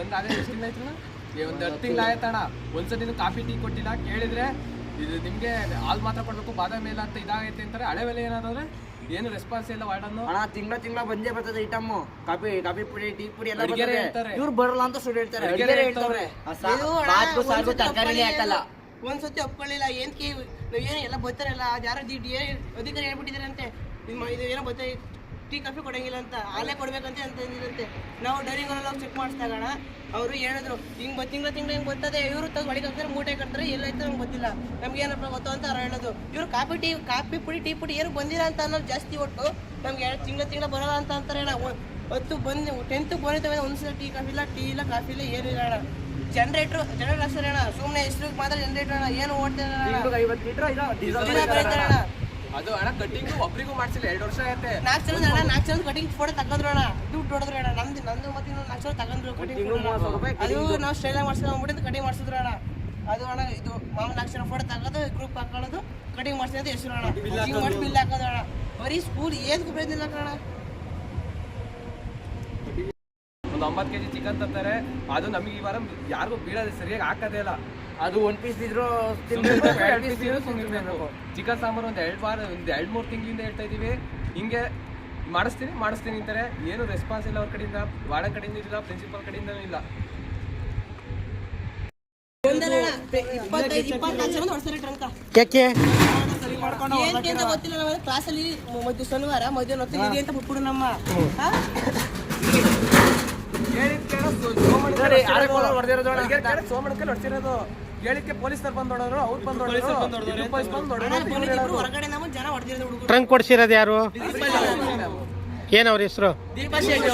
ಬಂದು ಅದೇ ಎಷ್ಟು ತಿಂಗಳು ಆಯ್ತಣ್ಣ, ಒಂದು 10 ತಿಂಗಳು ಆಯ್ತಣ್ಣ. ಒಂದ್ಸತಿ ಕಾಫಿ ಟೀ ಕೊಟ್ಟಿಲ್ಲ. ಕೇಳಿದ್ರೆ ಇದು ನಿಮ್ಗೆ ಹಾಲು ಮಾತ್ರ ಕೊಡ್ಬೇಕು, ಬಾದಾಮಿ ಇಲ್ಲ ಅಂತ ಇದಾಗೈತೆ ಅಂತಾರೆ. ಹಳೆ ಬೆಲೆ ಏನಾದ್ರೆ ಏನು ರೆಸ್ಪಾನ್ಸ್ ಇಲ್ಲ ವಾರ್ಡನ್ನು. ಅಣ್ಣ ತಿಂಗಳ ಬಂದೇ ಬರ್ತದೆ ಐಟಮ್, ಕಾಫಿ ಪುಡಿ ಟೀ ಪುಡಿ ಎಲ್ಲ ಬರ್ತದೆ. ಇವ್ರು ಬರಲ್ಲ ಅಂತ ಸುಳ್ಳು ಹೇಳ್ತಾರೆ, ಹೇಳ್ತಾರೆ. ತರಕಾರಿನೇ ಹಾಕಲ್ಲ. ಒಂದ್ಸತಿ ಒಪ್ಕೊಳ್ಳಿಲ್ಲ. ಏನಕ್ಕೆ ಏನು ಎಲ್ಲ ಬರ್ತಾರಲ್ಲ, ಯಾರೋ ಅಧಿಕಾರಿ ಹೇಳ್ಬಿಟ್ಟಿದ್ದಾರೆ ಅಂತೆ, ಇದು ಏನೋ ಬರ್ತಾ ಟೀ ಕಾಫಿ ಕೊಡಂಗಿಲ್ಲ ಅಂತ, ಹಾಲೇ ಕೊಡ್ಬೇಕಂತೆ ಅಂತ ಅಂದಿರಂತೆ. ನಾವು ಡೈರಿಂಗ್ ಚೆಕ್ ಮಾಡಿಸ್ದಾಗಣ ಅವರು ಹೇಳಿದ್ರು ಹಿಂಗೆ ತಿಂಗಳ ಹಿಂಗೆ ಬರ್ತದೆ. ಇವರು ಒಳಗೆ ಹಾಕ್ತಾರೆ, ಮೂಟೆ ಕಟ್ತಾರೆ, ಎಲ್ಲೈತೆ ನಮ್ಗೆ ಗೊತ್ತಿಲ್ಲ, ನಮ್ಗೆ ಏನಪ್ಪ ಗೊತ್ತು ಅಂತ ಅವ್ರು ಹೇಳೋದು. ಇವ್ರು ಕಾಫಿ ಪುಡಿ ಟೀ ಪುಡಿ ಏನು ಬಂದಿಲ್ಲ ಅಂತ ಅನ್ನೋದು ಜಾಸ್ತಿ. ಒಟ್ಟು ನಮ್ಗೆ ತಿಂಗಳ ಬರೋಲ್ಲ ಅಂತ ಅಂತಾರೆ ಅಣ್ಣ. 10th ಬಂದಿದ್ದಾವೆ, ಒಂದ್ಸಲ ಟೀ ಇಲ್ಲ ಕಾಫಿ ಇಲ್ಲ ಏನಿಲ್ಲ ಅಣ್ಣ. ಜನರೇಟ್ರ್ ಅಷ್ಟೇ ಅಣ್ಣ, ಸುಮ್ಮನೆ ಹೆಸ್ರಿಗೆ ಮಾತ್ರ ಜನರೇಟ್ರ್ ಅಣ್ಣ, ಏನು ಓಡ್ತಾರೆ ಅಣ್ಣ. ಅದು ಅಣ್ಣ ಕಟ್ಟಿಂಗ್ ಒಬ್ರಿಗೂ ಮಾಡ್ಸಿಲ್ಲ, 2 ವರ್ಷ ಆಯ್ತೆ. 4 ಜನ ಕಟಿಂಗ್ ಫೋಟೋ ತಗೊಂಡ್ರು ಅಣ್ಣ, ದುಡ್ಡು ಹೊಡೆದ್ರು ಅಣ್ಣ. ನಂದು ಮತ್ತೆ 4 ಜನ ತಗೊಂಡ್ರು ಕಟಿಂಗ್. ಅದು ನಾವು ಸ್ಟೈಲಾಗಿ ಮಾಡ್ಸ್ಕೊಂಡ್ಬಿಟ್ಟು ಕಟಿಂಗ್ ಮಾಡಿಸಿದ್ರು ಅಣ್ಣ. ಅದು ಅಣ್ಣ ಇದು ಮಾಮೂಲಿ 4 ಜನ ಫೋಟೋ ತಗೋದು, ಗ್ರೂಪ್ ಹಾಕೊಳ್ಳೋದು, ಕಟಿಂಗ್ ಮಾಡಿಸಿದ ಹೆಸರು ಅಣ್ಣ. ಹಿಂಗೆ ಮಾಡಿ ಬಿಲ್ ಹಾಕೋದು ಅಣ್ಣ. ಬರೀ ಸ್ಕೂಲ್ ಏದಕ್ಕೂ ಬೇದಿಲ್ಲ ಅಣ್ಣ. ಒಂದು 90 kg ಚಿಕನ್ ತರ್ತಾರೆ, ಅದು ನಮಗೆ ಈ ವಾರ ಯಾರಿಗೂ ಬೀಳೋದು ಸರಿಯಾಗಿ ಹಾಕೋದೇ ಇಲ್ಲ. ಅದು 1 ಪೀಸ್ ಇದ್ರು ಚಿಕನ್ ಸಾಂಬಾರು ಒಂದು 2-3 ತಿಂಗಳಿಂದ ಹೇಳ್ತಾ ಇದೀವಿ. ಹಿಂಗೆ ಮಾಡಿಸ್ತೀನಿ ಅಂತಾರೆ. ಏನು ರೆಸ್ಪಾನ್ಸ್ ಇಲ್ಲ ಅವ್ರ ಕಡೆಯಿಂದ, ವಾರ್ಡನ್ ಕಡೆಯಿಂದ ಇಲ್ಲ, ಪ್ರಿನ್ಸಿಪಲ್ ಕಡೆಯಿಂದ ಇಲ್ಲ. 24 ಜನ ಹೊಡ್ತಾರೆ ಟ್ರಂಕ. ಏನಕ್ಕೆ ಗೊತ್ತಿಲ್ಲ. ನಾವು ಕ್ಲಾಸಲ್ಲಿ ಶನಿವಾರ ಮಧ್ಯಾಹ್ನ ಹೊತ್ತಿಗೆ ಇದೆ ಅಂತ ಬಿಟ್ಬಿಡು ನಮ್ಮ ಸೋಮಣ್ಣ ಹೊಡ್ಸಿರೋದು. ಹೇಳಿಕ್ಕೆ ಪೊಲೀಸರು ಬಂದು ಹೊಡೋರು, ಅವ್ರು ಬಂದು ಹೊರಗಡೆ ನಮ್ಮ ಜನ ಹೊಡೆದಿರೋದು. ಟ್ರಂಕ್ ಕೊಡ್ಸಿರೋದು ಯಾರು? ಏನವ್ರ ಹೆಸರು? ದೀಪಾ ಶೆಟ್ಟಿ.